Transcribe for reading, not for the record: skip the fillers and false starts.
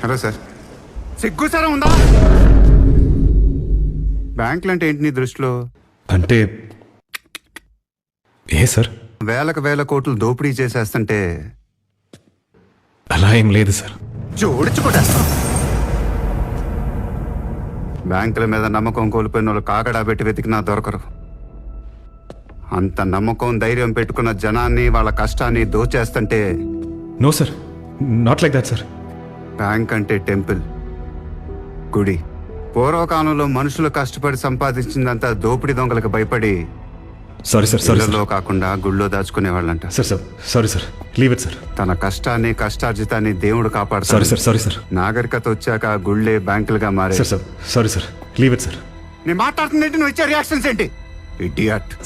Hello sir, సిగ్గు sir ఉందా? బ్యాంకులు అంటే ఏంటి నీ దృష్టిలో? అంటే ఏ సార్? వేల కోట్లు దోపిడీ చేసేస్తుంటే అలా ఏం లేదు సార్. జోడించుకుంటేస్తాం. బ్యాంకుల మీద నమ్మకం కోల్పోయిన వాళ్ళు కాకడా పెట్టి వెతికినా దొరకరు. అంత నమ్మకం ధైర్యం పెట్టుకున్న జనాన్ని వాళ్ళ కష్టాన్ని దోచేస్తుంటే no sir, not like that sir. Bank అంటే టెంపుల్, గుడి. పూర్వకాలంలో మనుషులు కష్టపడి సంపాదించిందంతా దోపిడీ దొంగలకు భయపడి సారీ సార్, సారీ ఇళ్లలో కాకుండా గుళ్ళో దాచుకునేవాళ్ళంట. Sir. Sir sorry sir, leave it sir. తన కష్టాన్ని కష్టార్జితాన్ని దేవుడు కాపాడుతాడు. Sorry sir, sorry sir. నాగరికత వచ్చాక గుళ్ళే బ్యాంకులుగా మారే. Sir sorry sir, leave it sir. నేను మాట్లాడుతుంది ఏంటి? నువ్వు ఇచ్చే రియాక్షన్స్ ఏంటి? ఇడియట్.